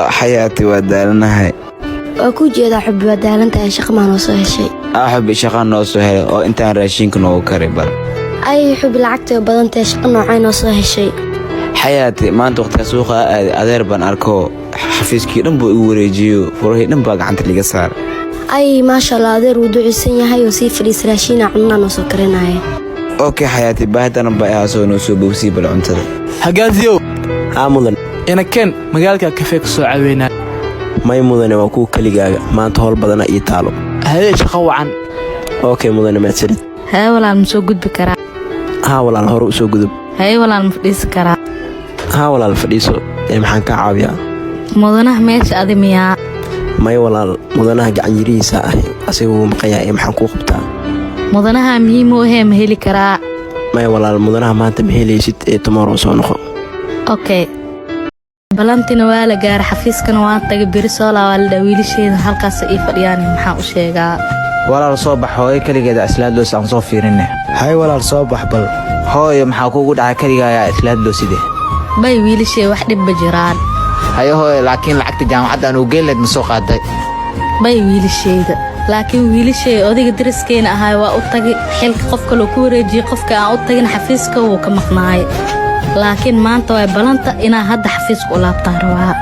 حياتي ودالناهي وأكو جيدا حبي ودالنتا شق ما نوصو هالشي أحب شقان نوصو هالي أو إنتان راشينك نو كريبال أي حبي لعقتي وبدنتا شق نوعين نوصو هالشي حياتي ما أنت وقتها سوقها أديربان أركو حفيزكي نبو إوريجيو فروهي نبو عنت اللي قصار أي ما شاء الله أدير ودوعي السنة هاي وسيف ليس راشينا عنا نوصو كريناي أوكي حياتي باهت أنا بقى أسوي نوصو بوسيب العنتر هجازيو mudan ina keen magaalka kafee ku soo caawinaa may mudane waa ku kaligaaga maanta howl badan ay taalo haye shaqo wacan okay mudane ma tirid haye walaal ma soo gudbi karaa walaal hore u soo gudub haye walaal ma fadhiisi karaa walaal fadhiiso maxaan ka caawiyaa mudanaha meesha adimiyaa may walaal mudanaha gacan yiriisa ah asigu maqayaa maxaan ku qabtaa mudanaha muhiim u ah ma heli karaa may walaal mudanaha maanta ma helaysid tomorrow soo noqo okay balantina waa la gaar xafiiskana waan tagay biri soo laawal wiilasheena halkaas ay fadhiyaan maxaa u sheegaa walaal soo bax hooyo kaligeeda islaad loo saan soo fiirinay hay walaal soo bax bal hooyo maxaa kugu dhacay kaligaa islaad loo sidee bay wiilashee wax dhib jiraan hayo hooyo laakiin lacagta jaamacadda aan u geelad ma soo qaaday bay wiilasheeda laakiin wiilashee odiga dariskeena ahay waa u tagay xilka qofka loo ku wareejiyay qofka aan u tagin xafiiska uu ka maqnaay laakiin maanta way balanta inaa hadda xafiiska u laabtaa rabaa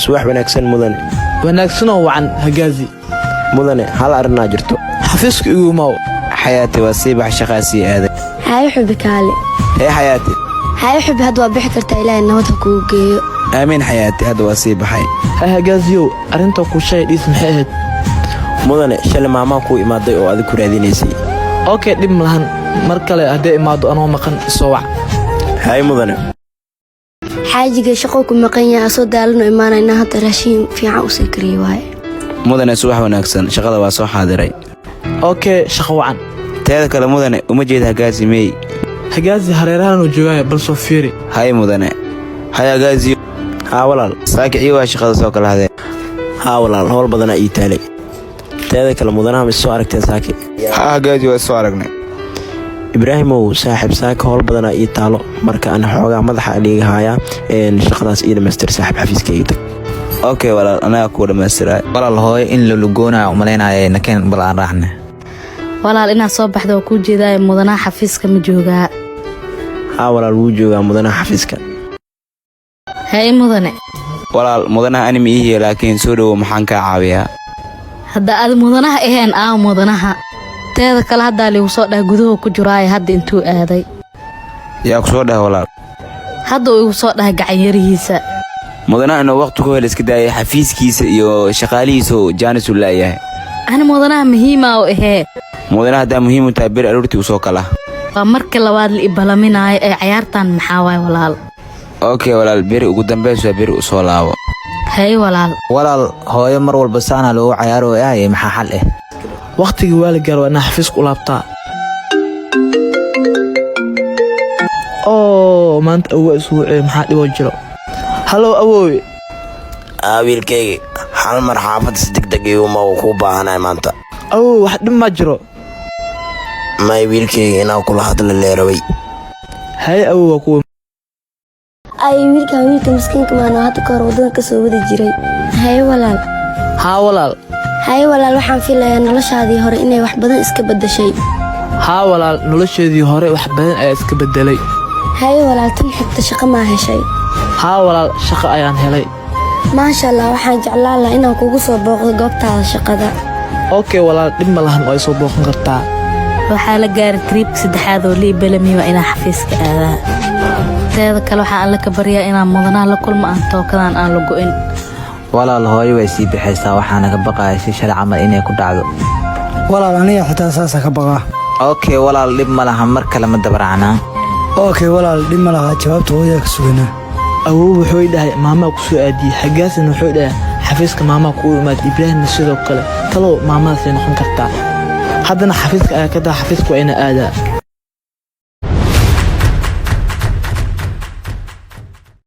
subax wanaagsan mudane wanaagsan oo wacan hagaazi mudane hal arrinaa jirto xafiiska igu maaw حياتي وسيبح شقاسي هذا هاي حبي كالي هي حياتي هاي حبي هاد وابحي كرتا إلهي النوضة كوكيو آمين حياتي هذا وسيبحي hagaaziyo arinta ku shay dhis maxay ahayd mudane shalay maamaa ku imaaday oo aad ku raadinaysay okay dhib malahan mar kale hadee imaado anoo maqan soo wac hay mudane حاجة شقوكم مقينة أصود دالنو إيمانا إنها تراشين في عاوسي كريواي مدن سوح وناكسن شغله waa soo xaadiray okay shaqo wacan teeda kale mudane uma jeed hagaazi meey hagaazi hareerahan uu joogay bal soo fiiri hay mudane hay hagaazi walaal saakici waa shaqada soo kala hadee walaal howl badan ay taalay teeda kale mudanaha ma soo aragtay saaki hagaazi waa soo aragnay ibraahimow saaxib saaka howl badan ay taalo marka aan xoogaa madaxa dhiga haya shaqadaas ii dhameystir saaxib xafiiskayga okay walaal anaga ku dhameystiray walaal hooyo in la lugoona u maleynaayo nakeen bal aan raacna walaal ina soo baxdo ku jeeday mudanaha xafiiska ma joogaa walaal wuu joogaa mudanaha xafiiska hay mudane walaal mudanaha anima ii laakiin soo dhaw maxaan ka caawiyaa hadda aad mudanaha ahayn mudanaha teeda kale hadda liigu soo dhahay gudaha ku jiraay hadda intuu aaday yaa ku soo dhahay walaal hadda uu igu soo dhahay gacan yarihiisa mudanaha inuu waqti ku hel iska daayay xafiiskiisa iyo shaqaalihiisa jaanis u laayahay ana mudanaha muhiim ah oo ahee mudanaha hadda muhiim u tahay bir aroortii u soo kala waa markii labaad la ibalaminaay ee ciyaartan maxaa waay walaal okay walaal bir ugu dambeys waa bir u soo laabo hay walaal hooyo mar walba saana loo ciyaaro maxaa xal ah waqtiga waa la gaaro inaa xafiiska u laabtaa maanta awoo isuucee maxaa dhibo jiro hallow awoowe wiilkayga hal mar xaafadda si degdeg iuma ku baahanahay maanta awoowe wax dhib ma jiro may wiilkayga inaa kula hadla leeraway haye awoowa kuwa أي ويلك مسكينك ما أنا هاد كار ودنا كسر ودي جري هاي ولا walaal هاي ولا وحن في لا نلاش هذه هور إني واحد بدن إسكب بده شيء walaal nolosheedii hore wax badan ayaa iska bedelay هاي ولا تنحط شقة ما هي شيء walaal shaqo ayaan helay ما شاء الله وحن جعل الله إنه كوجو باغ قبت على الشقة ده okay walaal dhib ma lahan oo ay soo booqan kartaa waxaa la gaaray trip saddexaad oo lii balamiyo inaa xafiiska aadaa teeda kale waxaa alla ka baryaa inaan mudanaha la kulmo aan tookadan aan la go'in walaal hooyo way sii bixaysaa waxaana ka baqayaa si sharci camal inay ku dhacdo walaal aniga xitaa saasa ka baqaa okay walaal dhib ma laha mar kale ma dabaracnaa okay walaal dhib ma laha jawaabta hooyo ka suganaa awoow wuxuu dhahay maamaa ku soo aadiyay hagaasina wuxuu dhahay xafiiska maamaa ku imaad ibraahimna sidoo kale talo maamadaas ay noqon kartaa haddana xafiiska ayaa ka daa xafiiska waa ina aadaa